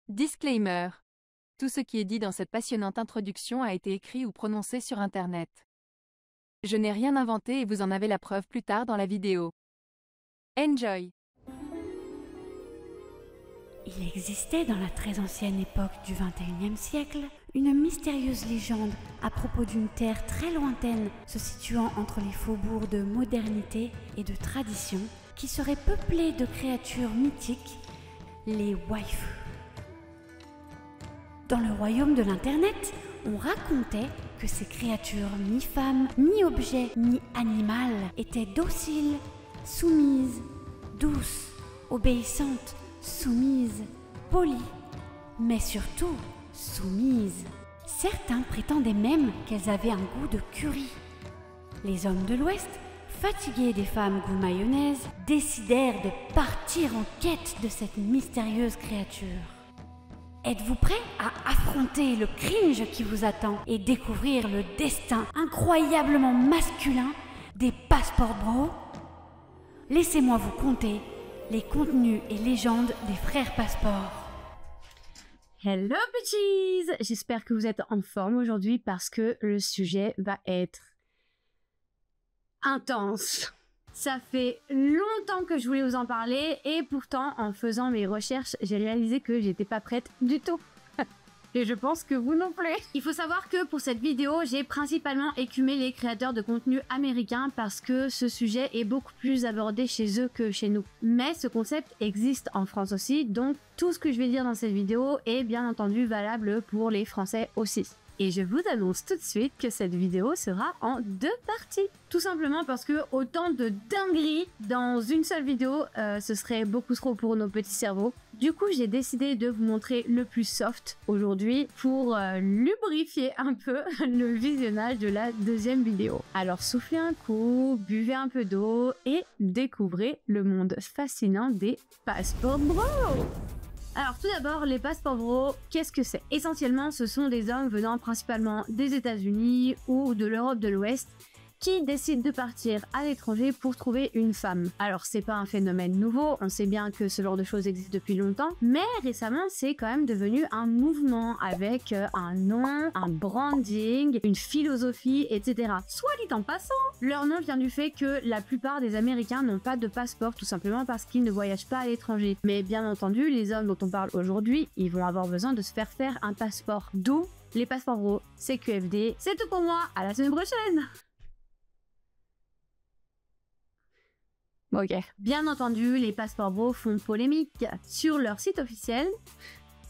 Disclaimer. Tout ce qui est dit dans cette passionnante introduction a été écrit ou prononcé sur Internet. Je n'ai rien inventé et vous en avez la preuve plus tard dans la vidéo. Enjoy! Il existait dans la très ancienne époque du XXIe siècle une mystérieuse légende à propos d'une terre très lointaine se situant entre les faubourgs de modernité et de tradition qui serait peuplée de créatures mythiques, les waifus. Dans le royaume de l'Internet, on racontait que ces créatures mi-femmes, mi-objets, mi-animales étaient dociles, soumises, douces, obéissantes, soumises, polies, mais surtout soumises. Certains prétendaient même qu'elles avaient un goût de curry. Les hommes de l'Ouest, fatigués des femmes goût mayonnaise, décidèrent de partir en quête de cette mystérieuse créature. Êtes-vous prêts à affronter le cringe qui vous attend et découvrir le destin incroyablement masculin des passeports bros? Laissez-moi vous conter les contenus et légendes des frères Passport. Hello bitches! J'espère que vous êtes en forme aujourd'hui parce que le sujet va être intense. Ça fait longtemps que je voulais vous en parler et pourtant en faisant mes recherches, j'ai réalisé que j'étais pas prête du tout. Et je pense que vous non plus. Il faut savoir que pour cette vidéo, j'ai principalement écumé les créateurs de contenu américains parce que ce sujet est beaucoup plus abordé chez eux que chez nous. Mais ce concept existe en France aussi, donc tout ce que je vais dire dans cette vidéo est bien entendu valable pour les Français aussi. Et je vous annonce tout de suite que cette vidéo sera en 2 parties. Tout simplement parce que autant de dingueries dans une seule vidéo, ce serait beaucoup trop pour nos petits cerveaux. Du coup, j'ai décidé de vous montrer le plus soft aujourd'hui pour lubrifier un peu le visionnage de la 2e vidéo. Alors soufflez un coup, buvez un peu d'eau et découvrez le monde fascinant des passeports bros. Alors tout d'abord, les passeports bros, qu'est-ce que c'est? Essentiellement, ce sont des hommes venant principalement des États-Unis ou de l'Europe de l'Ouest qui décident de partir à l'étranger pour trouver une femme. Alors c'est pas un phénomène nouveau, on sait bien que ce genre de choses existe depuis longtemps, mais récemment c'est quand même devenu un mouvement avec un nom, un branding, une philosophie, etc. Soit dit en passant, leur nom vient du fait que la plupart des Américains n'ont pas de passeport tout simplement parce qu'ils ne voyagent pas à l'étranger. Mais bien entendu, les hommes dont on parle aujourd'hui, ils vont avoir besoin de se faire un passeport. D'où les passeports bros, CQFD. C'est tout pour moi, à la semaine prochaine! Ok. Bien entendu, les passeports bros font polémique. Sur leur site officiel,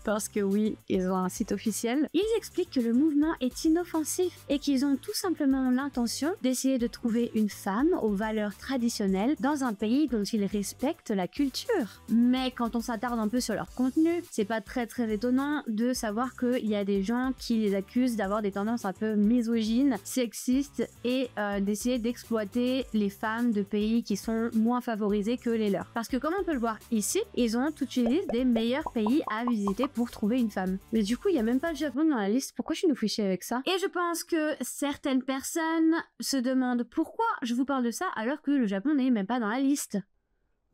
parce que oui, ils ont un site officiel, ils expliquent que le mouvement est inoffensif et qu'ils ont tout simplement l'intention d'essayer de trouver une femme aux valeurs traditionnelles dans un pays dont ils respectent la culture. Mais quand on s'attarde un peu sur leur contenu, c'est pas très étonnant de savoir qu'il y a des gens qui les accusent d'avoir des tendances un peu misogynes, sexistes et d'essayer d'exploiter les femmes de pays qui sont moins favorisés que les leurs. Parce que comme on peut le voir ici, ils ont toute une liste des meilleurs pays à visiter pour trouver une femme. Mais du coup, il n'y a même pas le Japon dans la liste. Pourquoi je nous fais chier avec ça? Et je pense que certaines personnes se demandent pourquoi je vous parle de ça alors que le Japon n'est même pas dans la liste.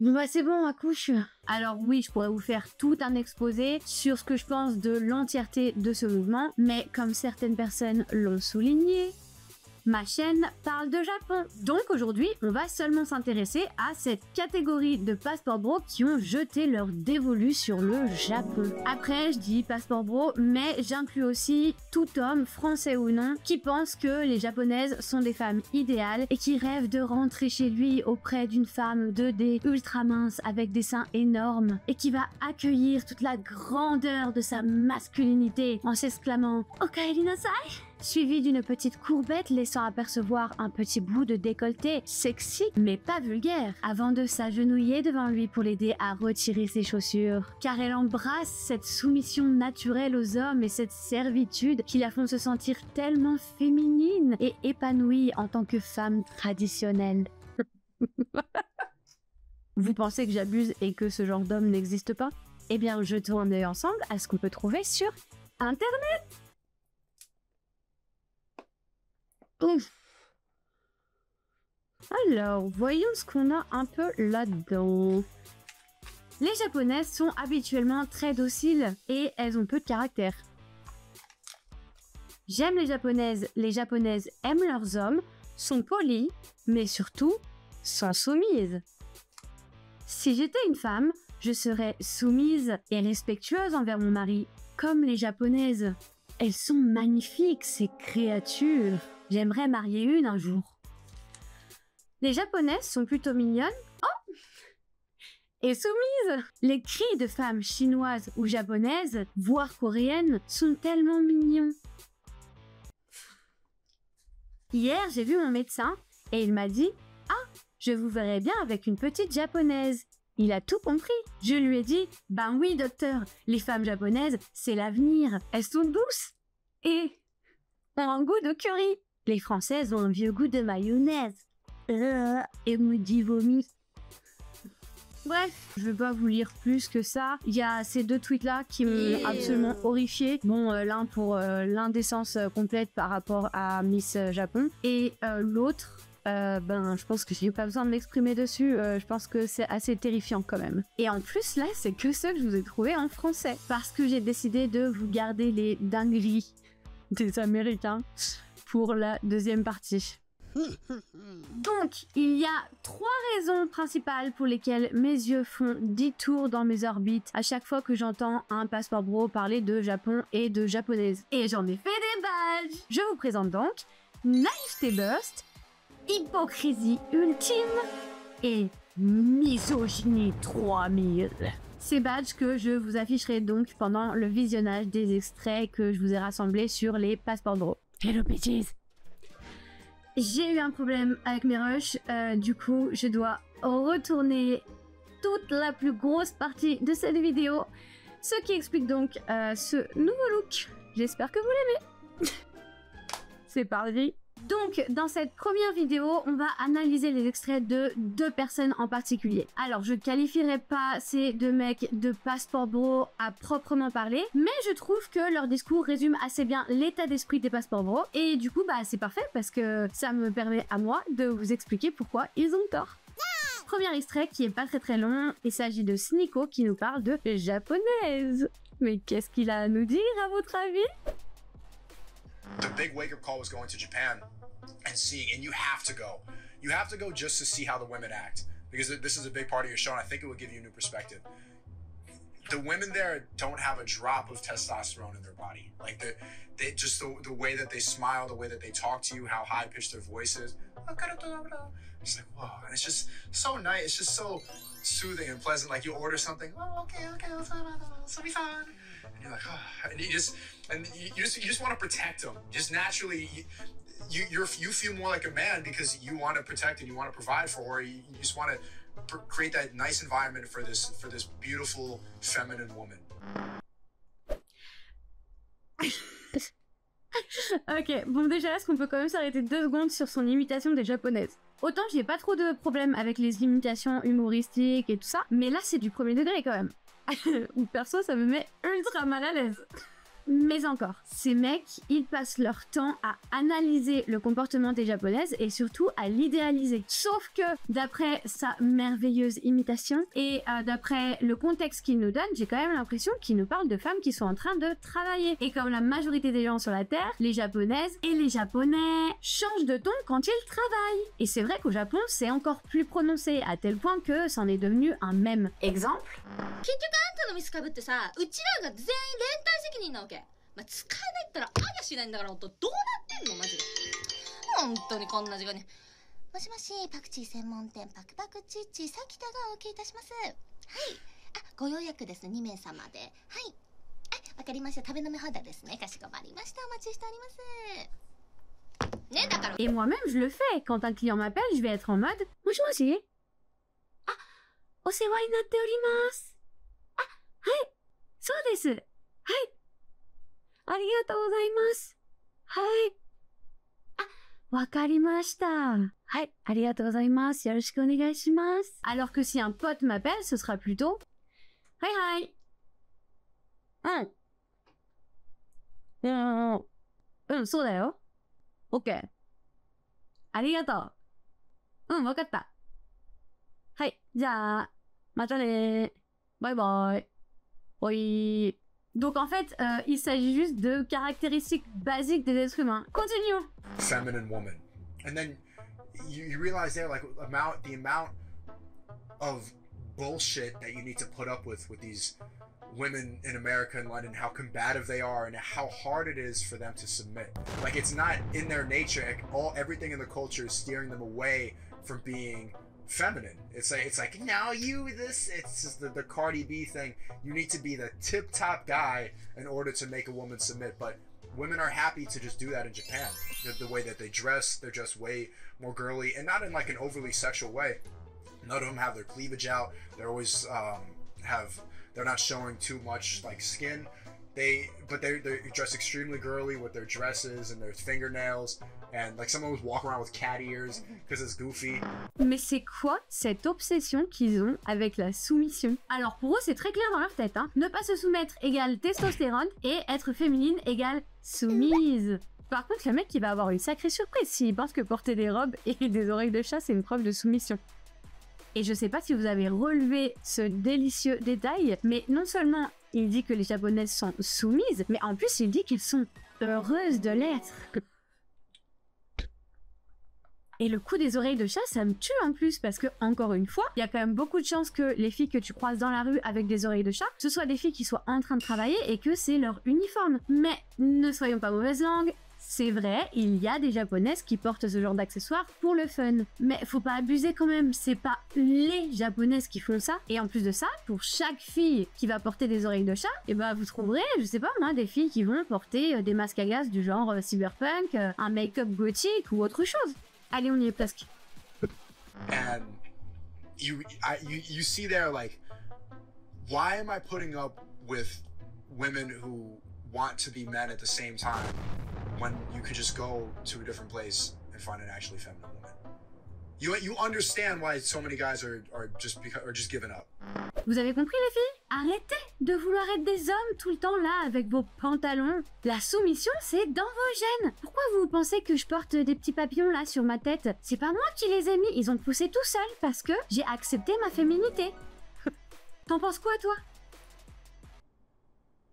Bon bah c'est bon, accouche. Alors oui, je pourrais vous faire tout un exposé sur ce que je pense de l'entièreté de ce mouvement, mais comme certaines personnes l'ont souligné, ma chaîne parle de Japon. Donc aujourd'hui, on va seulement s'intéresser à cette catégorie de passeports bros qui ont jeté leur dévolu sur le Japon. Après, je dis passeports bros, mais j'inclus aussi tout homme, français ou non, qui pense que les japonaises sont des femmes idéales et qui rêvent de rentrer chez lui auprès d'une femme 2D ultra mince avec des seins énormes et qui va accueillir toute la grandeur de sa masculinité en s'exclamant « Okaeri nasai !» suivi d'une petite courbette laissant apercevoir un petit bout de décolleté sexy mais pas vulgaire, avant de s'agenouiller devant lui pour l'aider à retirer ses chaussures. Car elle embrasse cette soumission naturelle aux hommes et cette servitude qui la font se sentir tellement féminine et épanouie en tant que femme traditionnelle. Vous pensez que j'abuse et que ce genre d'homme n'existe pas? Eh bien, jetons un œil ensemble à ce qu'on peut trouver sur Internet. Ouf. Alors, voyons ce qu'on a un peu là-dedans. Les japonaises sont habituellement très dociles et elles ont peu de caractère. J'aime les japonaises aiment leurs hommes, sont polies, mais surtout sont soumises. Si j'étais une femme, je serais soumise et respectueuse envers mon mari, comme les japonaises. Elles sont magnifiques, ces créatures. J'aimerais marier une un jour. Les japonaises sont plutôt mignonnes. Oh, et soumises. Les cris de femmes chinoises ou japonaises, voire coréennes, sont tellement mignons. Hier, j'ai vu mon médecin et il m'a dit « Ah, je vous verrai bien avec une petite japonaise. » Il a tout compris. Je lui ai dit « Ben oui, docteur, les femmes japonaises, c'est l'avenir. Elles sont douces et ont un goût de curry. Les françaises ont un vieux goût de mayonnaise. Et me dit vomi. » Bref, je vais pas vous lire plus que ça. Il y a ces deux tweets-là qui m'ont absolument horrifié. Bon, l'un pour l'indécence complète par rapport à Miss Japon. Et l'autre, je pense que j'ai pas besoin de m'exprimer dessus. Je pense que c'est assez terrifiant quand même. Et en plus, là, c'est que ce que je vous ai trouvé en français. Parce que j'ai décidé de vous garder les dingueries des Américains pour la deuxième partie. Donc, il y a 3 raisons principales pour lesquelles mes yeux font 10 tours dans mes orbites à chaque fois que j'entends un passeport bro parler de Japon et de japonaise. Et j'en ai fait des badges. Je vous présente donc Naïveté Burst, Hypocrisie Ultime et Misogynie 3000. Ces badges que je vous afficherai donc pendant le visionnage des extraits que je vous ai rassemblés sur les passeports bro. Hello bitches. J'ai eu un problème avec mes rushs, du coup je dois retourner toute la plus grosse partie de cette vidéo, ce qui explique donc ce nouveau look. J'espère que vous l'aimez. C'est parti. Donc dans cette première vidéo, on va analyser les extraits de 2 personnes en particulier. Alors je qualifierai pas ces 2 mecs de passeport bro à proprement parler, mais je trouve que leur discours résume assez bien l'état d'esprit des passeports bro, et du coup c'est parfait parce que ça me permet à moi de vous expliquer pourquoi ils ont tort. Premier extrait qui est pas très long, il s'agit de Sneeko qui nous parle de japonaise. Mais qu'est-ce qu'il a à nous dire à votre avis? The big wake-up call was going to Japan and seeing, and you have to go. You have to go just to see how the women act, because this is a big part of your show, and I think it will give you a new perspective. The women there don't have a drop of testosterone in their body. Like they just the way that they smile, the way that they talk to you, how high-pitched their voice is. It's like, whoa, and it's just so nice. It's just so soothing and pleasant. Like you order something, oh, okay, this will be fun. And you're like, oh, and you just want to protect them. Just naturally, you feel more like a man because you want to protect and you want to provide for her. You just want to create that nice environment for this beautiful feminine woman. Ok, bon déjà, est-ce qu'on peut quand même s'arrêter 2 secondes sur son imitation des japonaises? Autant j'ai pas trop de problèmes avec les imitations humoristiques et tout ça, mais là c'est du premier degré quand même. Ou perso ça me met ultra mal à l'aise. Mais encore, ces mecs, ils passent leur temps à analyser le comportement des japonaises et surtout à l'idéaliser. Sauf que, d'après sa merveilleuse imitation et d'après le contexte qu'il nous donne, j'ai quand même l'impression qu'il nous parle de femmes qui sont en train de travailler. Et comme la majorité des gens sur la Terre, les japonaises et les japonais changent de ton quand ils travaillent. Et c'est vrai qu'au Japon, c'est encore plus prononcé, à tel point que c'en est devenu un mème. Exemple. のミスかぶってさ、うちらが全員連帯責任なわけ。まあ、使えないったらありゃしないんだから、ほんとどうなってんのマジで。本当にこんな時間に。もしもし、パクチー専門店パクパクチッチ、さきたがお受けいたします。はい。あ、ご予約です、2名様で。はい。あ、わかりました。食べ飲み放題ですね。かしこまりました。お待ちしております。ね、だから。Et moi-même, je le fais. Quand un client m'appelle, je vais être en mode « Bonjour, monsieur. Ah, お世話になっております。はい、そうです。はい。ありがとうございます。はい。あ、わかりました。はい、ありがとうございます。よろしくお願いします。Alors que si un pote m'appelle, ce sera plutôtはいはい。そうだよ。OK。ありがとう。わかった。はい、じゃあ、またねー。Bye bye. Oui. Donc en fait, il s'agit juste de caractéristiques basiques des êtres humains. Continuons. Feminine woman. And then you realize there, like, the amount of bullshit that you need to put up with these women in America and London, how combative they are and how hard it is for them to submit. Like, it's not in their nature. Everything in the culture is steering them away from being feminine. It's like no, it's just the Cardi B thing. You need to be the tip-top guy in order to make a woman submit. But women are happy to just do that in Japan. The way that they dress, they're just way more girly, and not in like an overly sexual way. None of them have their cleavage out. They're always they're not showing too much like skin. But they're dressed extremely girly with their dresses and their fingernails, and like some of them walk around with cat ears because it's goofy. Mais c'est quoi cette obsession qu'ils ont avec la soumission? Alors pour eux c'est très clair dans leur tête, hein. Ne pas se soumettre égale testostérone et être féminine égale soumise. Par contre le mec il va avoir une sacrée surprise s'il pense que porter des robes et des oreilles de chat c'est une preuve de soumission. Et je sais pas si vous avez relevé ce délicieux détail, mais non seulement il dit que les japonaises sont soumises, mais en plus il dit qu'elles sont heureuses de l'être. Et le coup des oreilles de chat, ça me tue en plus, parce que, encore une fois, il y a quand même beaucoup de chances que les filles que tu croises dans la rue avec des oreilles de chat, ce soient des filles qui soient en train de travailler et que c'est leur uniforme. Mais ne soyons pas mauvaise langue. C'est vrai, il y a des japonaises qui portent ce genre d'accessoires pour le fun. Mais faut pas abuser quand même, c'est pas les japonaises qui font ça. Et en plus de ça, pour chaque fille qui va porter des oreilles de chat, et ben vous trouverez, je sais pas moi, des filles qui vont porter des masques à gaz du genre cyberpunk, un make-up gothique ou autre chose. Allez, on y est presque. And you see there, like, why am I putting up with women who want to be men at the same time when you could just go to a different place and find an actually feminine woman? You understand why so many guys are just giving up. Vous avez compris les filles? Arrêtez de vouloir être des hommes tout le temps là avec vos pantalons. La soumission c'est dans vos gènes. Pourquoi vous pensez que je porte des petits papillons là sur ma tête? C'est pas moi qui les ai mis, ils ont poussé tout seuls parce que j'ai accepté ma féminité. T'en penses quoi toi?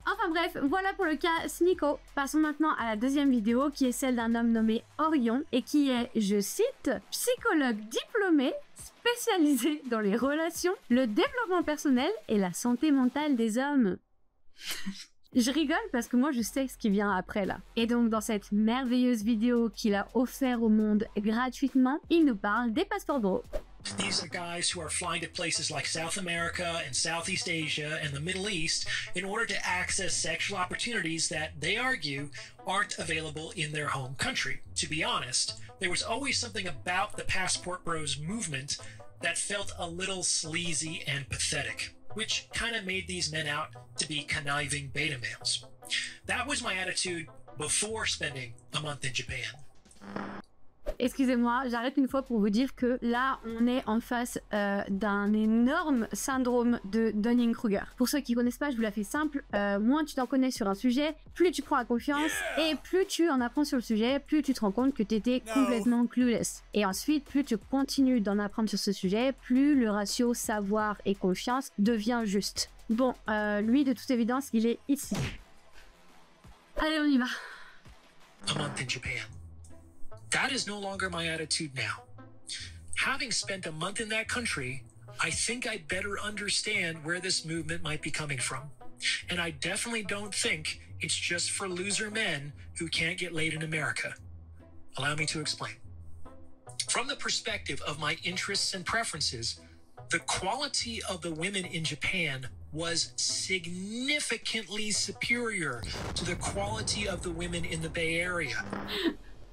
Enfin bref, voilà pour le cas Sneeko. Passons maintenant à la deuxième vidéo qui est celle d'un homme nommé Orion et qui est, je cite, psychologue diplômé spécialisé dans les relations, le développement personnel et la santé mentale des hommes. Je rigole parce que moi je sais ce qui vient après là. Et donc dans cette merveilleuse vidéo qu'il a offert au monde gratuitement, il nous parle des passeports bro. These are guys who are flying to places like South America and Southeast Asia and the Middle East in order to access sexual opportunities that they argue aren't available in their home country. To be honest, there was always something about the Passport Bros movement that felt a little sleazy and pathetic, which kind of made these men out to be conniving beta males. That was my attitude before spending a month in Japan. Excusez-moi, j'arrête une fois pour vous dire que là, on est en face d'un énorme syndrome de Dunning-Kruger. Pour ceux qui connaissent pas, je vous la fais simple. Moins tu t'en connais sur un sujet, plus tu prends la confiance, et plus tu en apprends sur le sujet, plus tu te rends compte que tu étais complètement clueless. Et ensuite, plus tu continues d'en apprendre sur ce sujet, plus le ratio savoir et confiance devient juste. Bon, lui, de toute évidence, il est ici. Allez, on y va. A month in Japan. That is no longer my attitude now. Having spent a month in that country, I think I better understand where this movement might be coming from. And I definitely don't think it's just for loser men who can't get laid in America. Allow me to explain. From the perspective of my interests and preferences, the quality of the women in Japan was significantly superior to the quality of the women in the Bay Area.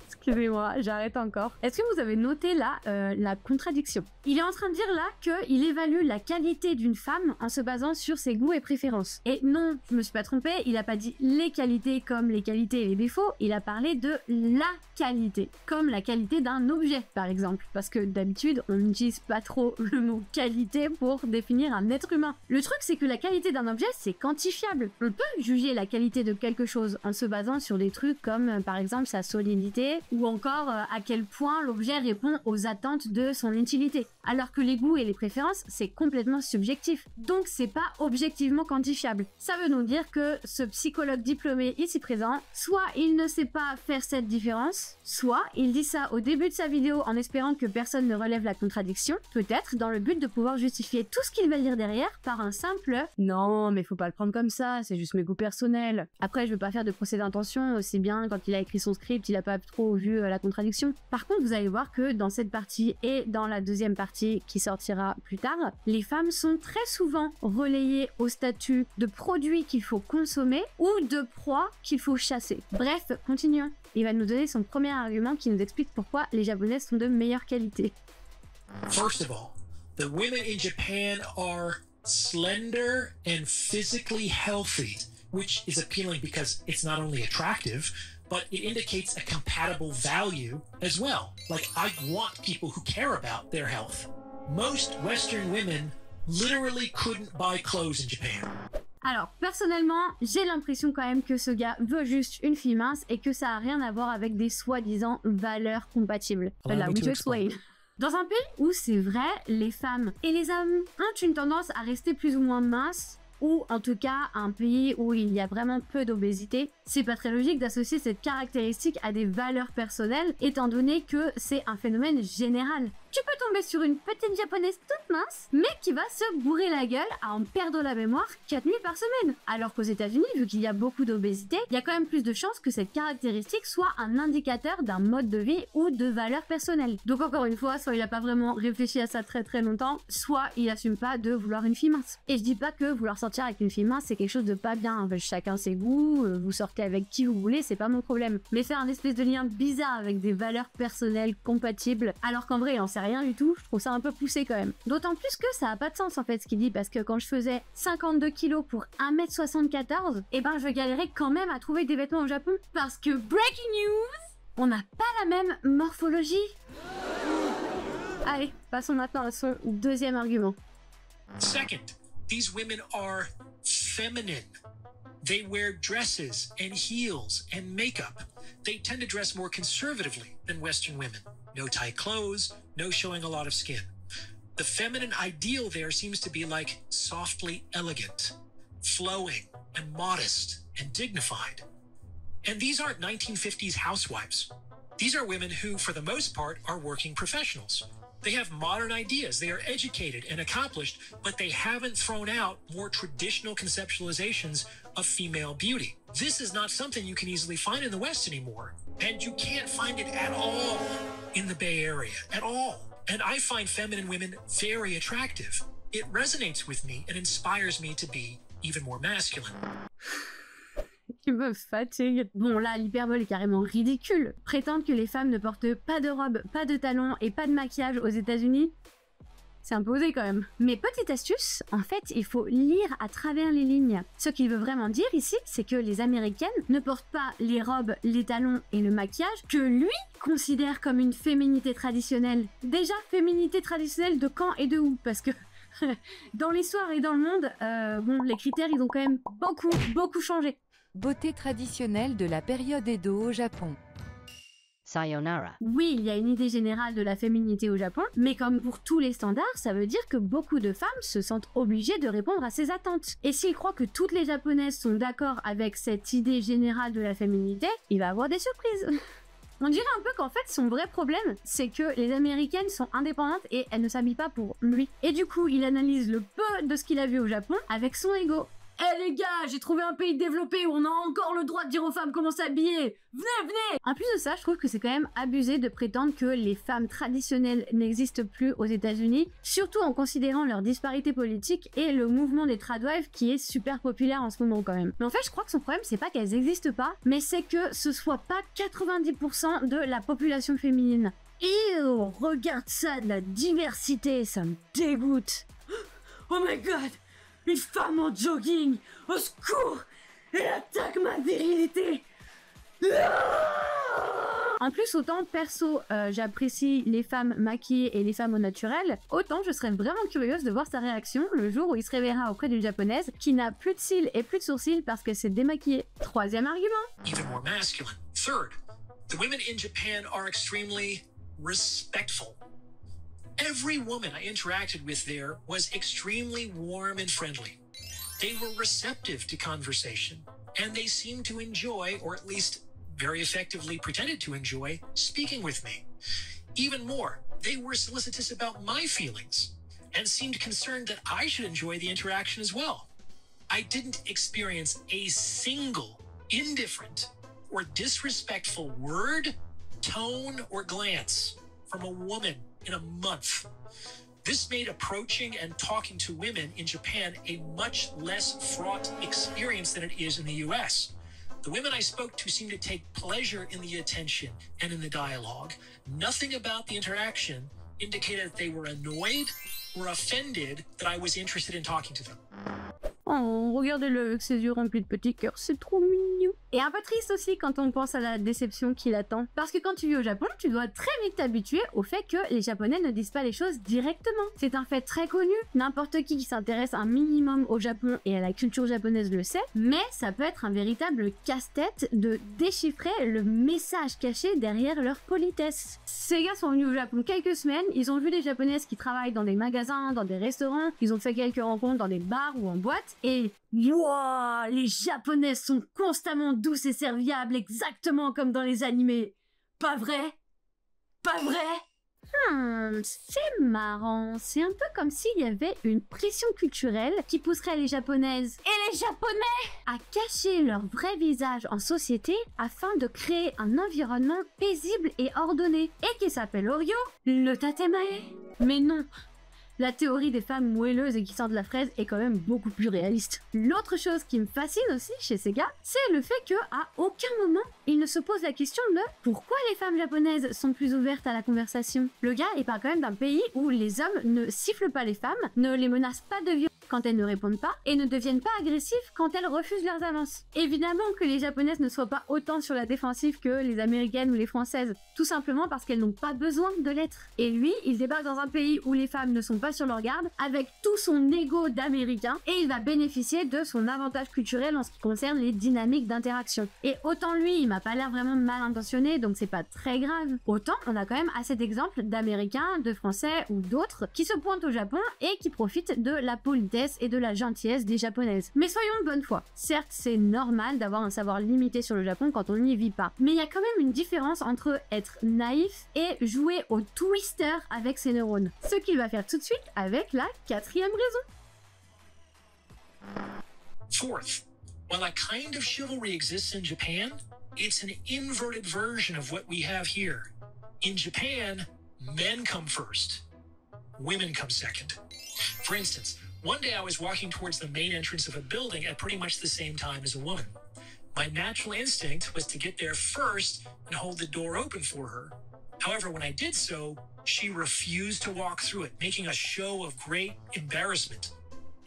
Excusez-moi, j'arrête encore. Est-ce que vous avez noté là la contradiction? Il est en train de dire là qu'il évalue la qualité d'une femme en se basant sur ses goûts et préférences. Et non, je me suis pas trompée, il a pas dit les qualités comme les qualités et les défauts, il a parlé de la qualité, comme la qualité d'un objet par exemple. Parce que d'habitude, on n'utilise pas trop le mot qualité pour définir un être humain. Le truc c'est que la qualité d'un objet c'est quantifiable. On peut juger la qualité de quelque chose en se basant sur des trucs comme par exemple sa solidité ou encore à quel point l'objet répond aux attentes de son utilité. Alors que les goûts et les préférences, c'est complètement subjectif, donc c'est pas objectivement quantifiable. Ça veut donc dire que ce psychologue diplômé ici présent, soit il ne sait pas faire cette différence, soit il dit ça au début de sa vidéo en espérant que personne ne relève la contradiction, peut-être dans le but de pouvoir justifier tout ce qu'il va dire derrière par un simple « Non, mais faut pas le prendre comme ça, c'est juste mes goûts personnels. » Après, je veux pas faire de procès d'intention, aussi bien quand il a écrit son script, il a pas trop vu la contradiction. Par contre, vous allez voir que dans cette partie et dans la deuxième partie qui sortira plus tard, les femmes sont très souvent relayées au statut de produit qu'il faut consommer ou de proie qu'il faut chasser. Bref, continuons. Il va nous donner son premier argument qui nous explique pourquoi les japonaises sont de meilleure qualité. First of all, the women in Japan are slender and physically healthy, which is appealing because it's not only attractive, but it indicates a compatible value as well. Like, I want people who care about their health. Most Western women literally couldn't buy clothes in Japan. Alors, personnellement, j'ai l'impression quand même que ce gars veut juste une fille mince et que ça a rien à voir avec des soi-disant valeurs compatibles. Allow me to explain. Dans un pays où c'est vrai, les femmes et les hommes ont une tendance à rester plus ou moins minces, ou en tout cas un pays où il y a vraiment peu d'obésité, c'est pas très logique d'associer cette caractéristique à des valeurs personnelles, étant donné que c'est un phénomène général. Tu peux tomber sur une petite japonaise toute mince, mais qui va se bourrer la gueule à en perdre la mémoire 4 nuits par semaine. Alors qu'aux États-Unis, vu qu'il y a beaucoup d'obésité, il y a quand même plus de chances que cette caractéristique soit un indicateur d'un mode de vie ou de valeurs personnelles. Donc encore une fois, soit il a pas vraiment réfléchi à ça très longtemps, soit il assume pas de vouloir une fille mince. Et je dis pas que vouloir sortir avec une fille mince c'est quelque chose de pas bien, chacun ses goûts, vous sortez avec qui vous voulez, c'est pas mon problème. Mais faire un espèce de lien bizarre avec des valeurs personnelles compatibles, alors qu'en vrai il en sait rien du tout, je trouve ça un peu poussé quand même. D'autant plus que ça a pas de sens en fait ce qu'il dit, parce que quand je faisais 52 kilos pour 1m74, et ben je galérais quand même à trouver des vêtements au Japon, parce que breaking news, on n'a pas la même morphologie. Allez, passons maintenant à son deuxième argument. Second, these women are feminine. They wear dresses and heels and makeup. They tend to dress more conservatively than Western women. No tight clothes, no showing a lot of skin. The feminine ideal there seems to be like softly elegant, flowing and modest and dignified. And these aren't 1950s housewives. These are women who, for the most part, are working professionals. They have modern ideas, they are educated and accomplished, but they haven't thrown out more traditional conceptualizations of female beauty. This is not something you can easily find in the West anymore. And you can't find it at all in the Bay Area, at all. And I find feminine women very attractive. It resonates with me and inspires me to be even more masculine. Tu me fatigues. Bon là, l'hyperbole est carrément ridicule. Prétendre que les femmes ne portent pas de robe, pas de talons et pas de maquillage aux États-Unis, c'est un peu osé quand même. Mais petite astuce, en fait, il faut lire à travers les lignes. Ce qu'il veut vraiment dire ici, c'est que les Américaines ne portent pas les robes, les talons et le maquillage que lui considère comme une féminité traditionnelle. Déjà, féminité traditionnelle de quand et de où? Parce que dans l'histoire et dans le monde, bon, les critères, ils ont quand même beaucoup changé. Beauté traditionnelle de la période Edo au Japon. Sayonara. Oui, il y a une idée générale de la féminité au Japon, mais comme pour tous les standards, ça veut dire que beaucoup de femmes se sentent obligées de répondre à ces attentes. Et s'il croit que toutes les japonaises sont d'accord avec cette idée générale de la féminité, il va avoir des surprises. On dirait un peu qu'en fait son vrai problème c'est que les américaines sont indépendantes et elles ne s'habillent pas pour lui. Et du coup il analyse le peu de ce qu'il a vu au Japon avec son ego. Eh les gars, j'ai trouvé un pays développé où on a encore le droit de dire aux femmes comment s'habiller. Venez. En plus de ça, je trouve que c'est quand même abusé de prétendre que les femmes traditionnelles n'existent plus aux États-Unis, surtout en considérant leur disparité politique et le mouvement des tradwives qui est super populaire en ce moment quand même. Mais en fait, je crois que son problème c'est pas qu'elles n'existent pas, mais c'est que ce soit pas 90% de la population féminine. Et regarde ça, de la diversité, ça me dégoûte. Oh my god! Une femme en jogging! Au secours! Elle attaque ma virilité! En plus, autant perso, j'apprécie les femmes maquillées et les femmes au naturel, autant je serais vraiment curieuse de voir sa réaction le jour où il se réveillera auprès d'une japonaise qui n'a plus de cils et plus de sourcils parce qu'elle s'est démaquillée. Troisième argument. Even more masculine. Third, The women in Japan are extremely respectful. Every woman I interacted with there was extremely warm and friendly. They were receptive to conversation, and they seemed to enjoy, or at least very effectively pretended to enjoy, speaking with me. Even more, they were solicitous about my feelings and seemed concerned that I should enjoy the interaction as well. I didn't experience a single indifferent or disrespectful word, tone, or glance from a woman in a month. This made approaching and talking to women in Japan a much less fraught experience than it is in the US. The women I spoke to seemed to take pleasure in the attention and in the dialogue. Nothing about the interaction indicated that they were annoyed or offended that I was interested in talking to them. Oh, regardez-le avec ses yeux remplis de petits cœurs, c'est trop mignon. Et un peu triste aussi quand on pense à la déception qui l'attend. Parce que quand tu vis au Japon, tu dois très vite t'habituer au fait que les Japonais ne disent pas les choses directement. C'est un fait très connu, n'importe qui s'intéresse un minimum au Japon et à la culture japonaise le sait, mais ça peut être un véritable casse-tête de déchiffrer le message caché derrière leur politesse. Ces gars sont venus au Japon quelques semaines, ils ont vu des Japonaises qui travaillent dans des magasins, dans des restaurants, ils ont fait quelques rencontres dans des bars ou en boîte, et wow, les Japonaises sont constamment douces et serviables, exactement comme dans les animés. Pas vrai? Pas vrai? C'est marrant. C'est un peu comme s'il y avait une pression culturelle qui pousserait les Japonaises et les Japonais à cacher leur vrai visage en société afin de créer un environnement paisible et ordonné, et qui s'appelle Oryo, le tatemae. Mais non, la théorie des femmes moelleuses et qui sortent de la fraise est quand même beaucoup plus réaliste. L'autre chose qui me fascine aussi chez ces gars, c'est le fait qu'à aucun moment, ils ne se posent la question de pourquoi les femmes japonaises sont plus ouvertes à la conversation. Le gars, il parle quand même d'un pays où les hommes ne sifflent pas les femmes, ne les menacent pas de violence quand elles ne répondent pas et ne deviennent pas agressifs quand elles refusent leurs avances. Évidemment que les japonaises ne soient pas autant sur la défensive que les américaines ou les françaises, tout simplement parce qu'elles n'ont pas besoin de l'être. Et lui, il débarque dans un pays où les femmes ne sont pas sur leur garde avec tout son ego d'américain et il va bénéficier de son avantage culturel en ce qui concerne les dynamiques d'interaction. Et autant lui, il m'a pas l'air vraiment mal intentionné, donc c'est pas très grave. Autant on a quand même assez d'exemples d'américains, de français ou d'autres qui se pointent au Japon et qui profitent de la politesse et de la gentillesse des japonaises. Mais soyons de bonne foi. Certes, c'est normal d'avoir un savoir limité sur le Japon quand on n'y vit pas. Mais il y a quand même une différence entre être naïf et jouer au twister avec ses neurones. Ce qu'il va faire tout de suite avec la quatrième raison. Fourth, while a kind of chivalry exists in Japan, it's an inverted version of what we have here. In Japan, men come first, women come second. For instance, one day I was walking towards the main entrance of a building at pretty much the same time as a woman. My natural instinct was to get there first and hold the door open for her. However, when I did so, she refused to walk through it, making a show of great embarrassment.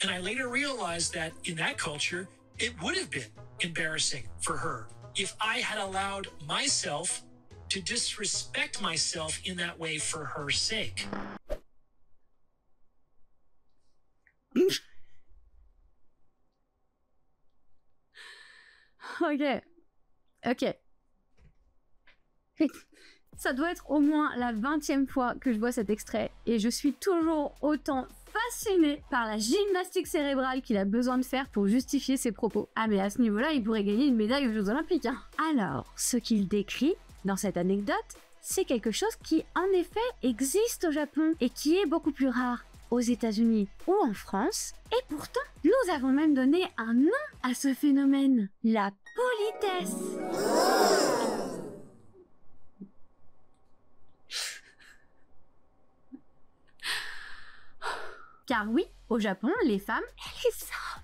And I later realized that in that culture, it would have been embarrassing for her if I had allowed myself to disrespect myself in that way for her sake. Ok. Ça doit être au moins la 20e fois que je vois cet extrait et je suis toujours autant fascinée par la gymnastique cérébrale qu'il a besoin de faire pour justifier ses propos. Ah mais à ce niveau-là, il pourrait gagner une médaille aux Jeux Olympiques. Hein. Alors, ce qu'il décrit dans cette anecdote, c'est quelque chose qui en effet existe au Japon et qui est beaucoup plus rare aux États-Unis ou en France. Et pourtant, nous avons même donné un nom à ce phénomène, la politesse. Car oui, au Japon, les femmes et les hommes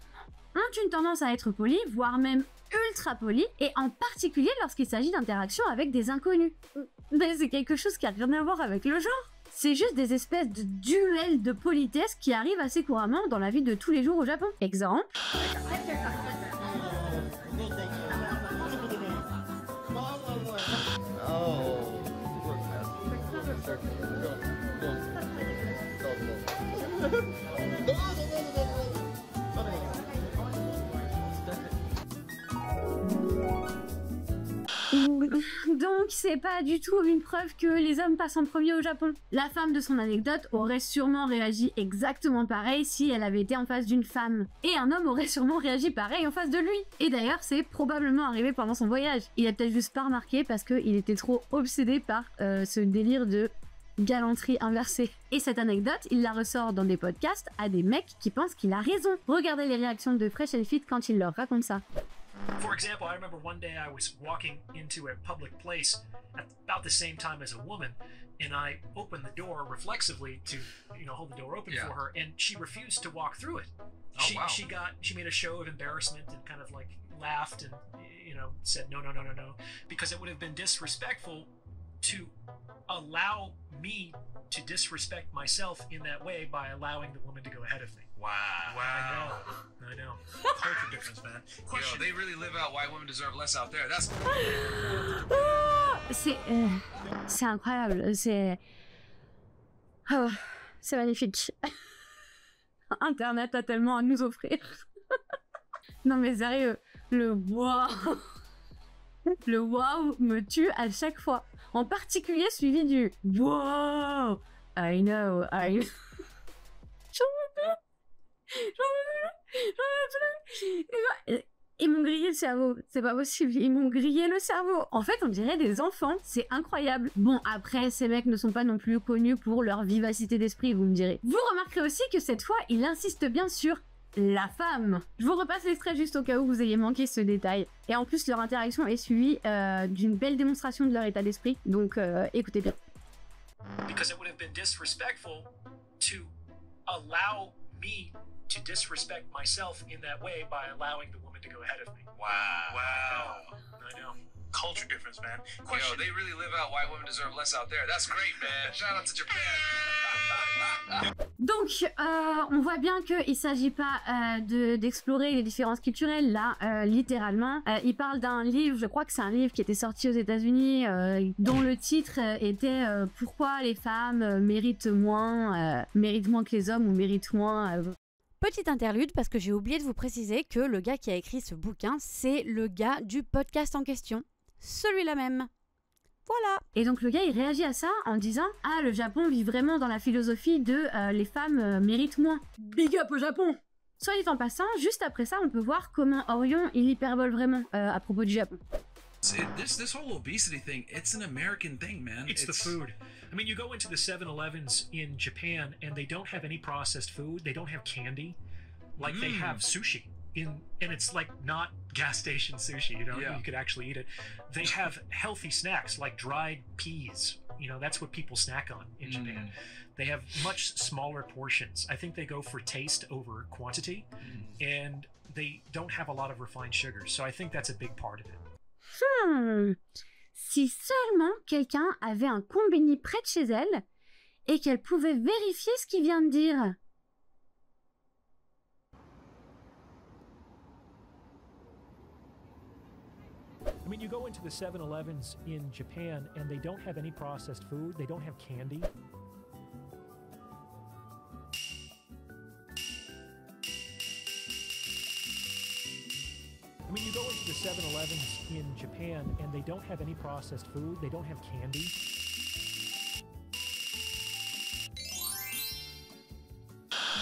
ont une tendance à être polies, voire même ultra polies, et en particulier lorsqu'il s'agit d'interactions avec des inconnus. Mais c'est quelque chose qui n'a rien à voir avec le genre. C'est juste des espèces de duels de politesse qui arrivent assez couramment dans la vie de tous les jours au Japon. Exemple. Ou Donc c'est pas du tout une preuve que les hommes passent en premier au Japon. La femme de son anecdote aurait sûrement réagi exactement pareil si elle avait été en face d'une femme. Et un homme aurait sûrement réagi pareil en face de lui. Et d'ailleurs c'est probablement arrivé pendant son voyage. Il a peut-être juste pas remarqué parce qu'il était trop obsédé par ce délire de galanterie inversée. Et cette anecdote, il la ressort dans des podcasts à des mecs qui pensent qu'il a raison. Regardez les réactions de Fresh Elfit quand il leur raconte ça. For example, I remember one day I was walking into a public place at about the same time as a woman, and I opened the door reflexively to, hold the door open for her, and she refused to walk through it. She made a show of embarrassment and kind of like laughed and, said no, because it would have been disrespectful to allow me to disrespect myself in that way by allowing the woman to go ahead of me. Wow. I know. Culture difference, man. Yo, they really live out why women deserve less out there. That's... C'est incroyable. C'est magnifique. Internet a tellement à nous offrir. Non mais sérieux, le wow me tue à chaque fois. En particulier suivi du wow. I know. J'en veux plus. Ils m'ont grillé le cerveau, c'est pas possible, ils m'ont grillé le cerveau. En fait, on dirait des enfants, c'est incroyable. Bon, après, ces mecs ne sont pas non plus connus pour leur vivacité d'esprit, vous me direz. Vous remarquerez aussi que cette fois, il insiste bien sur la femme. Je vous repasse l'extrait juste au cas où vous ayez manqué ce détail. Et en plus, leur interaction est suivie d'une belle démonstration de leur état d'esprit, donc écoutez bien. Because it would have been disrespectful to allow me to disrespect myself in that way by allowing the woman to go ahead of me. Wow. I know. Culture difference, man. Yo, they really live out why women deserve less out there. That's great, man. Shout out to Japan. Donc, on voit bien qu'il ne s'agit pas d'explorer les différences culturelles, là, littéralement. Il parle d'un livre, je crois que c'est un livre qui était sorti aux États-Unis, dont le titre était Pourquoi les femmes méritent moins que les hommes ou méritent moins... Petite interlude parce que j'ai oublié de vous préciser que le gars qui a écrit ce bouquin, c'est le gars du podcast en question. Celui-là même. Voilà. Et donc le gars il réagit à ça en disant « Ah, le Japon vit vraiment dans la philosophie de les femmes méritent moins. Big up au Japon !» Soit dit en passant, juste après ça, on peut voir comment Orion il hyperbole vraiment à propos du Japon. This whole obesity thing, it's an American thing, man. It's the food. I mean, you go into the 7-Elevens in Japan and they don't have any processed food. They don't have candy. Like they have sushi and it's like not gas station sushi, you could actually eat it. They have healthy snacks like dried peas. That's what people snack on in Japan. They have much smaller portions. I think they go for taste over quantity and they don't have a lot of refined sugars. So I think that's a big part of it. Si seulement quelqu'un avait un combini près de chez elle et qu'elle pouvait vérifier ce qu'il vient de dire. I mean, you go into the 7-Elevens in Japan and they don't have any processed food. They don't have candy. I mean, you go into the 7-Elevens in Japan and they don't have any processed food. They don't have candy.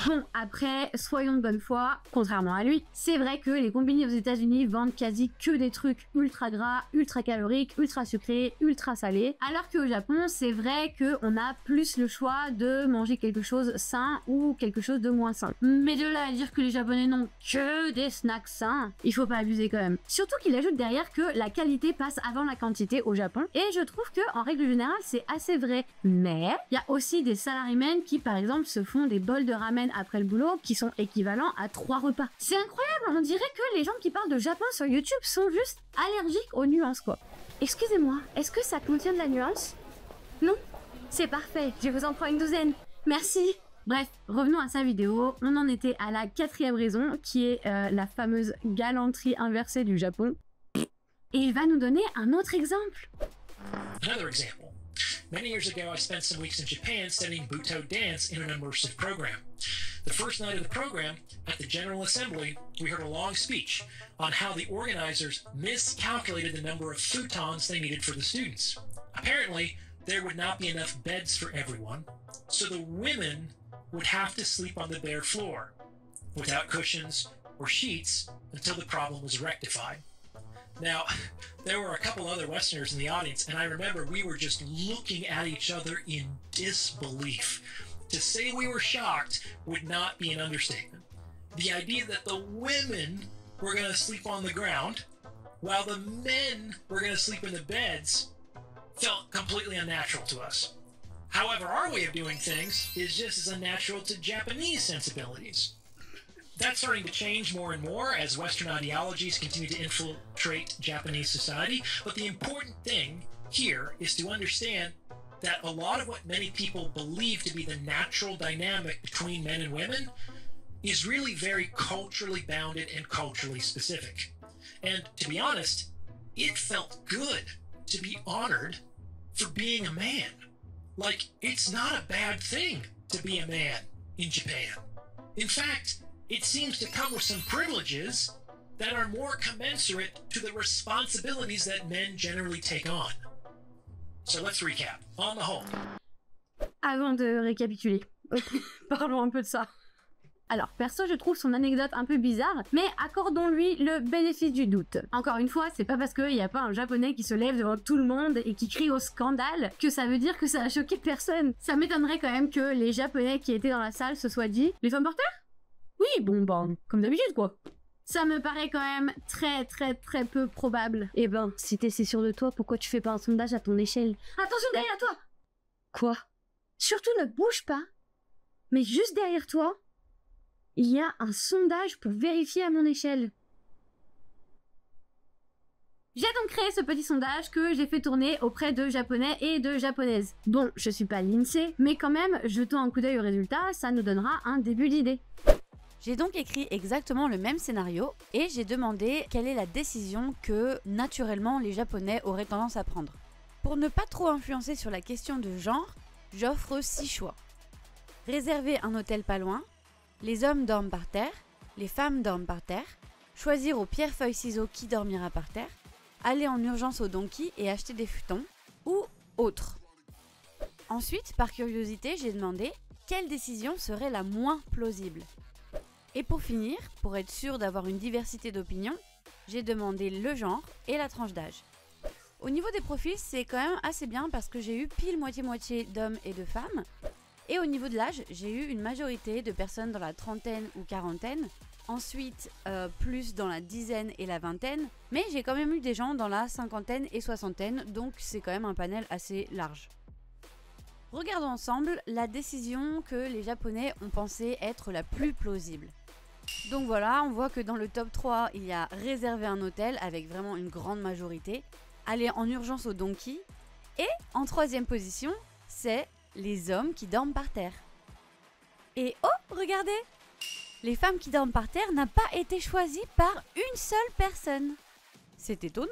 Bon, après, soyons de bonne foi, contrairement à lui, c'est vrai que les combini aux États-Unis vendent quasi que des trucs ultra gras, ultra caloriques, ultra sucrés, ultra salés, alors qu'au Japon, c'est vrai qu'on a plus le choix de manger quelque chose sain ou quelque chose de moins sain. Mais de là à dire que les Japonais n'ont que des snacks sains, il faut pas abuser quand même. Surtout qu'il ajoute derrière que la qualité passe avant la quantité au Japon, et je trouve que en règle générale, c'est assez vrai. Mais il y a aussi des salarymen qui, par exemple, se font des bols de ramen après le boulot qui sont équivalents à 3 repas. C'est incroyable, on dirait que les gens qui parlent de Japon sur YouTube sont juste allergiques aux nuances quoi. Excusez-moi, est-ce que ça contient de la nuance? Non? C'est parfait, je vous en prends une douzaine. Merci. Bref, revenons à sa vidéo. On en était à la 4e raison qui est la fameuse galanterie inversée du Japon. Et il va nous donner un autre exemple. Another example. Many years ago, I spent some weeks in Japan studying Buto dance in an immersive program. The first night of the program, at the General Assembly, we heard a long speech on how the organizers miscalculated the number of futons they needed for the students. Apparently, there would not be enough beds for everyone, so the women would have to sleep on the bare floor, without cushions or sheets, until the problem was rectified. Now, there were a couple other Westerners in the audience, and I remember we were just looking at each other in disbelief. To say we were shocked would not be an understatement. The idea that the women were going to sleep on the ground, while the men were going to sleep in the beds, felt completely unnatural to us. However, our way of doing things is just as unnatural to Japanese sensibilities. That's starting to change more and more as Western ideologies continue to infiltrate Japanese society, but the important thing here is to understand that a lot of what many people believe to be the natural dynamic between men and women is really very culturally bounded and culturally specific. And to be honest, it felt good to be honored for being a man. Like, it's not a bad thing to be a man in Japan. In fact, it seems to come with some privileges that are more commensurate to the responsibilities that men generally take on. So let's recap. On the whole. Avant de récapituler, parlons un peu de ça. Alors, perso, je trouve son anecdote un peu bizarre, mais accordons-lui le bénéfice du doute. Encore une fois, c'est pas parce qu'il n'y a pas un japonais qui se lève devant tout le monde et qui crie au scandale que ça veut dire que ça a choqué personne. Ça m'étonnerait quand même que les japonais qui étaient dans la salle se soient dit « Les femmes par terre ? Oui, bon, ben, comme d'habitude, quoi. » Ça me paraît quand même très peu probable. Eh ben, si t'es si sûr de toi, pourquoi tu fais pas un sondage à ton échelle? Attention derrière toi! Quoi? Surtout ne bouge pas. Mais juste derrière toi, il y a un sondage pour vérifier à mon échelle. J'ai donc créé ce petit sondage que j'ai fait tourner auprès de japonais et de japonaises. Bon, je suis pas l'INSEE, mais quand même, jetons un coup d'œil au résultat, ça nous donnera un début d'idée. J'ai donc écrit exactement le même scénario et j'ai demandé quelle est la décision que naturellement les Japonais auraient tendance à prendre. Pour ne pas trop influencer sur la question de genre, j'offre 6 choix. Réserver un hôtel pas loin, les hommes dorment par terre, les femmes dorment par terre, choisir au pierre-feuille-ciseaux qui dormira par terre, aller en urgence au Donkey et acheter des futons, ou autre. Ensuite, par curiosité, j'ai demandé quelle décision serait la moins plausible. Et pour finir, pour être sûr d'avoir une diversité d'opinions, j'ai demandé le genre et la tranche d'âge. Au niveau des profils, c'est quand même assez bien parce que j'ai eu pile moitié-moitié d'hommes et de femmes. Et au niveau de l'âge, j'ai eu une majorité de personnes dans la trentaine ou quarantaine, ensuite plus dans la dizaine et la vingtaine, mais j'ai quand même eu des gens dans la cinquantaine et soixantaine, donc c'est quand même un panel assez large. Regardons ensemble la décision que les Japonais ont pensé être la plus plausible. Donc voilà, on voit que dans le top 3, il y a réserver un hôtel avec vraiment une grande majorité, aller en urgence au Donkey, et en troisième position, c'est les hommes qui dorment par terre. Et oh, regardez! Les femmes qui dorment par terre n'a pas été choisie par une seule personne. C'est étonnant.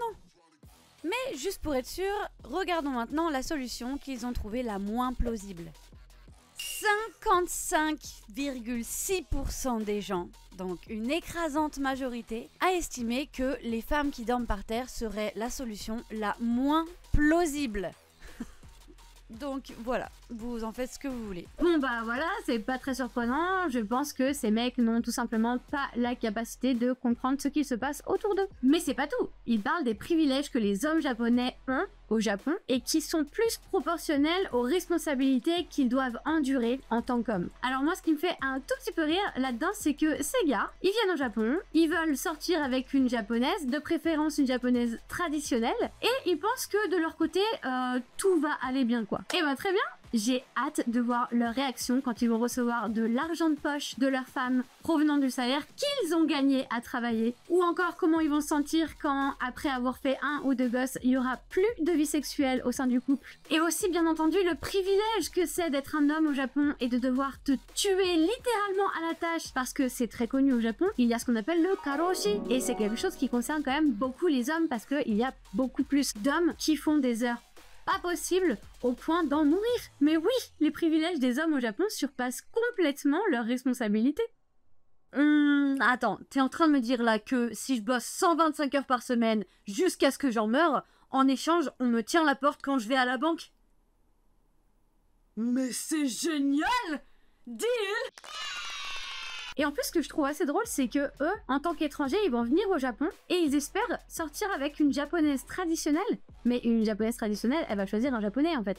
Mais juste pour être sûr, regardons maintenant la solution qu'ils ont trouvée la moins plausible. 55,6% des gens, donc une écrasante majorité, a estimé que les femmes qui dorment par terre seraient la solution la moins plausible. Donc voilà, vous en faites ce que vous voulez. Bon bah voilà, c'est pas très surprenant, je pense que ces mecs n'ont tout simplement pas la capacité de comprendre ce qui se passe autour d'eux. Mais c'est pas tout, ils parlent des privilèges que les hommes japonais ont au Japon et qui sont plus proportionnels aux responsabilités qu'ils doivent endurer en tant qu'hommes. Alors moi ce qui me fait un tout petit peu rire là-dedans, c'est que ces gars, ils viennent au Japon, ils veulent sortir avec une japonaise, de préférence une japonaise traditionnelle, et ils pensent que de leur côté, tout va aller bien quoi. Et bah très bien, j'ai hâte de voir leur réaction quand ils vont recevoir de l'argent de poche de leurs femmes provenant du salaire qu'ils ont gagné à travailler, ou encore comment ils vont se sentir quand, après avoir fait 1 ou 2 gosses, il y aura plus de vie sexuelle au sein du couple. Et aussi bien entendu le privilège que c'est d'être un homme au Japon et de devoir te tuer littéralement à la tâche, parce que c'est très connu au Japon, il y a ce qu'on appelle le karoshi, et c'est quelque chose qui concerne quand même beaucoup les hommes parce qu'il y a beaucoup plus d'hommes qui font des heures pas possible au point d'en mourir. Mais oui, les privilèges des hommes au Japon surpassent complètement leurs responsabilités. Attends, t'es en train de me dire là que si je bosse 125 heures par semaine jusqu'à ce que j'en meure, en échange, on me tient la porte quand je vais à la banque? Mais c'est génial! Deal! Et en plus, ce que je trouve assez drôle, c'est que eux, en tant qu'étrangers, ils vont venir au Japon et ils espèrent sortir avec une japonaise traditionnelle. Mais une japonaise traditionnelle, elle va choisir un japonais en fait.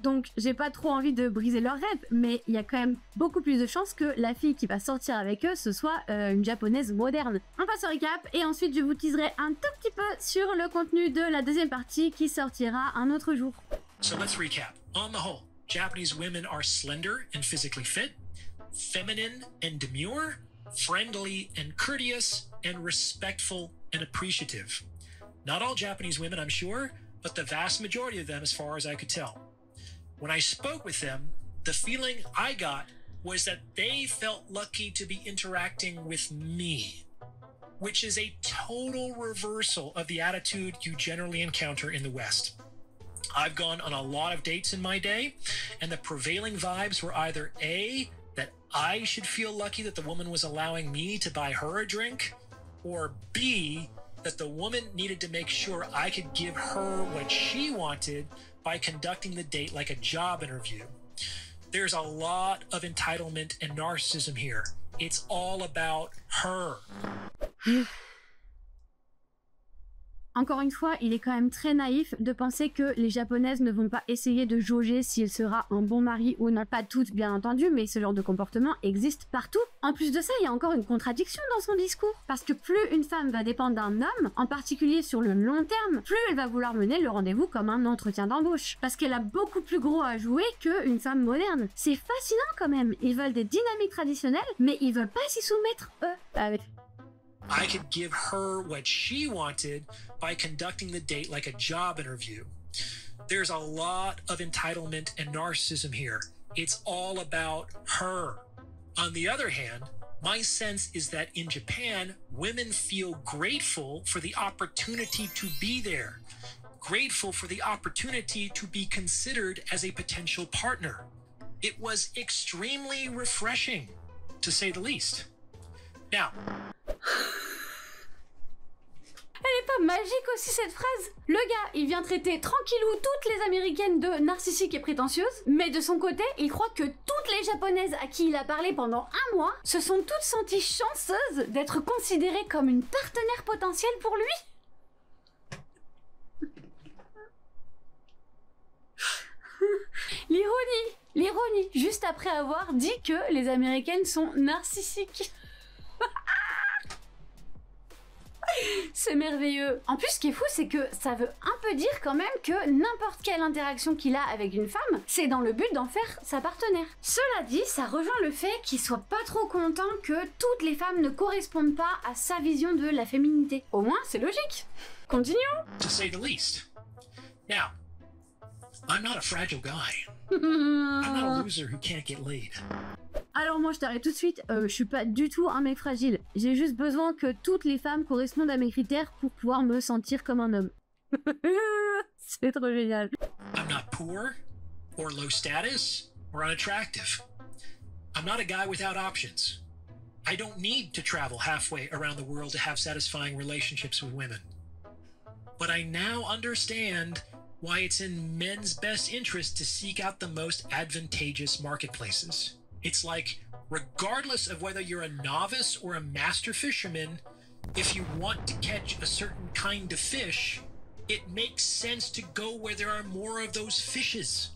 Donc, j'ai pas trop envie de briser leur rêve, mais il y a quand même beaucoup plus de chances que la fille qui va sortir avec eux, ce soit une japonaise moderne. On passe au récap et ensuite je vous teaserai un tout petit peu sur le contenu de la deuxième partie qui sortira un autre jour. So let's recap. On the whole, Japanese women are slender and physically fit, feminine and demure, friendly and courteous, and respectful and appreciative. Not all Japanese women, I'm sure, but the vast majority of them as far as I could tell. When I spoke with them, the feeling I got was that they felt lucky to be interacting with me, which is a total reversal of the attitude you generally encounter in the West. I've gone on a lot of dates in my day, and the prevailing vibes were either A, that I should feel lucky that the woman was allowing me to buy her a drink, or B, that the woman needed to make sure I could give her what she wanted by conducting the date like a job interview. There's a lot of entitlement and narcissism here. It's all about her. Encore une fois, il est quand même très naïf de penser que les japonaises ne vont pas essayer de jauger si elle sera un bon mari ou non. Pas toutes, bien entendu, mais ce genre de comportement existe partout. En plus de ça, il y a encore une contradiction dans son discours. Parce que plus une femme va dépendre d'un homme, en particulier sur le long terme, plus elle va vouloir mener le rendez-vous comme un entretien d'embauche. Parce qu'elle a beaucoup plus gros à jouer qu'une femme moderne. C'est fascinant quand même. Ils veulent des dynamiques traditionnelles, mais ils veulent pas s'y soumettre, eux. I could give her what she wanted by conducting the date like a job interview. There's a lot of entitlement and narcissism here. It's all about her. On the other hand, my sense is that in Japan, women feel grateful for the opportunity to be there, grateful for the opportunity to be considered as a potential partner. It was extremely refreshing, to say the least. Now, elle est pas magique aussi cette phrase? Le gars, il vient traiter tranquillou toutes les américaines de narcissiques et prétentieuses, mais de son côté, il croit que toutes les japonaises à qui il a parlé pendant un mois se sont toutes senties chanceuses d'être considérées comme une partenaire potentielle pour lui. L'ironie, juste après avoir dit que les américaines sont narcissiques. C'est merveilleux. En plus, ce qui est fou, c'est que ça veut un peu dire quand même que n'importe quelle interaction qu'il a avec une femme, c'est dans le but d'en faire sa partenaire. Cela dit, ça rejoint le fait qu'il soit pas trop content que toutes les femmes ne correspondent pas à sa vision de la féminité. Au moins, c'est logique. Continuons. To say the least. Now, I'm not a fragile guy. I'm not a loser who can't get laid. Alors moi je t'arrête tout de suite, je suis pas du tout un mec fragile. J'ai juste besoin que toutes les femmes correspondent à mes critères pour pouvoir me sentir comme un homme. C'est trop génial. I'm not poor, or low status, or unattractive. I'm not a guy without options. I don't need to travel halfway around the world to have satisfying relationships with women. But I now understand why it's in men's best interest to seek out the most advantageous marketplaces. It's like, regardless of whether you're a novice or a master fisherman, if you want to catch a certain kind of fish, it makes sense to go where there are more of those fishes.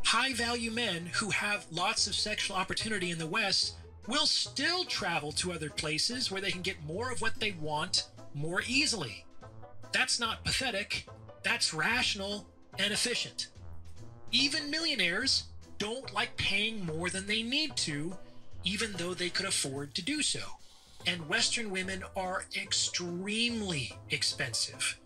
High-value men who have lots of sexual opportunity in the West will still travel to other places where they can get more of what they want more easily. That's not pathetic, that's rational and efficient. Even millionaires don't like paying more than they need to, even though they could afford to do so. And Western women are extremely expensive.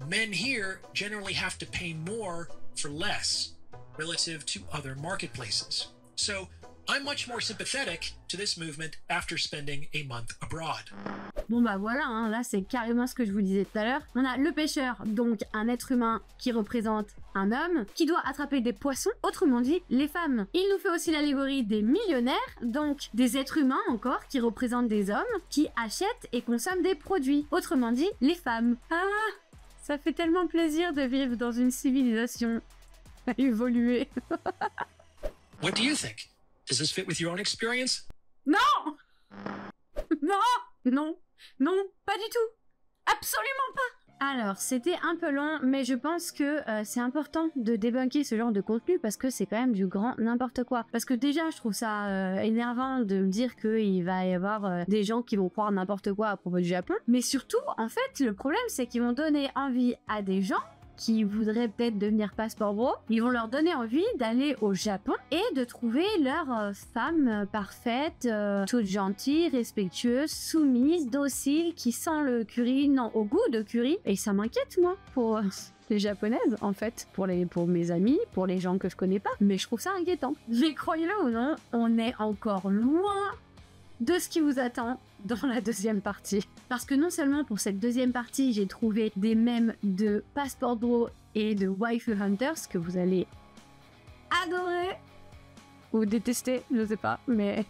Men here generally have to pay more for less relative to other marketplaces. So I'm much more sympathetic to this movement after spending a month abroad. Bon bah voilà, hein, là c'est carrément ce que je vous disais tout à l'heure. On a le pêcheur, donc un être humain qui représente un homme, qui doit attraper des poissons, autrement dit les femmes. Il nous fait aussi l'allégorie des millionnaires, donc des êtres humains encore, qui représentent des hommes, qui achètent et consomment des produits, autrement dit les femmes. Ah, ça fait tellement plaisir de vivre dans une civilisation évoluée. What do you think? Does this fit with your own experience? Non! Non! Non! Non, pas du tout! Absolument pas! Alors, c'était un peu long, mais je pense que c'est important de débunker ce genre de contenu parce que c'est quand même du grand n'importe quoi. Parce que déjà, je trouve ça énervant de me dire qu'il va y avoir des gens qui vont croire n'importe quoi à propos du Japon. Mais surtout, en fait, le problème, c'est qu'ils vont donner envie à des gens qui voudraient peut-être devenir passeport bro, ils vont leur donner envie d'aller au Japon et de trouver leur femme parfaite, toute gentille, respectueuse, soumise, docile, qui sent le curry, non, au goût de curry. Et ça m'inquiète, moi, pour les japonaises, en fait, pour mes amis, pour les gens que je connais pas. Mais je trouve ça inquiétant. Mais croyez-le ou non, on est encore loin de ce qui vous attend dans la deuxième partie. Parce que non seulement pour cette deuxième partie, j'ai trouvé des mèmes de Passport Bro et de Waifu Hunters que vous allez adorer ou détester, je sais pas, mais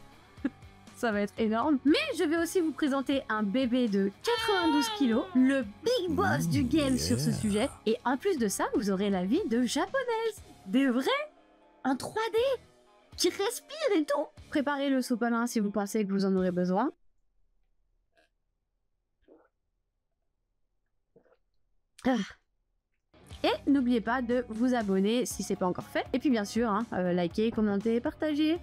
ça va être énorme. Mais je vais aussi vous présenter un bébé de 92 kilos, le big boss du game sur ce sujet. Et en plus de ça, vous aurez la vie de japonaises, des vrais, en 3D, qui respirent et tout. Préparez le sopalin si vous pensez que vous en aurez besoin. Et n'oubliez pas de vous abonner si c'est pas encore fait. Et puis bien sûr, hein, likez, commentez, partagez.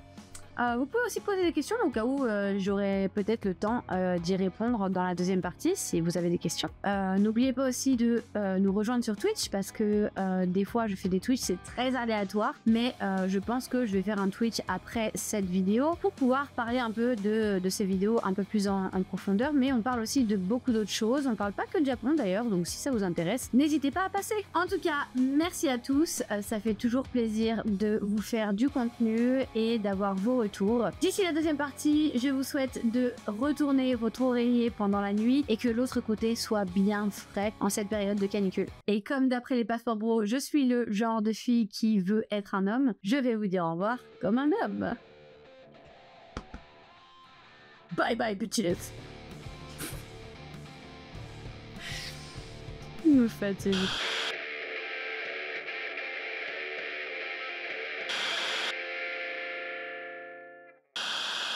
Vous pouvez aussi poser des questions au cas où j'aurai peut-être le temps d'y répondre dans la deuxième partie si vous avez des questions. N'oubliez pas aussi de nous rejoindre sur Twitch parce que des fois je fais des Twitch, c'est très aléatoire, mais je pense que je vais faire un Twitch après cette vidéo pour pouvoir parler un peu de ces vidéos un peu plus en profondeur, mais on parle aussi de beaucoup d'autres choses, on parle pas que de Japon d'ailleurs, donc si ça vous intéresse, n'hésitez pas à passer. En tout cas, merci à tous, ça fait toujours plaisir de vous faire du contenu et d'avoir vos retour. D'ici la deuxième partie, je vous souhaite de retourner votre oreiller pendant la nuit et que l'autre côté soit bien frais en cette période de canicule. Et comme d'après les passeports bro, je suis le genre de fille qui veut être un homme, je vais vous dire au revoir comme un homme. Bye bye bitches. Il me fatigue.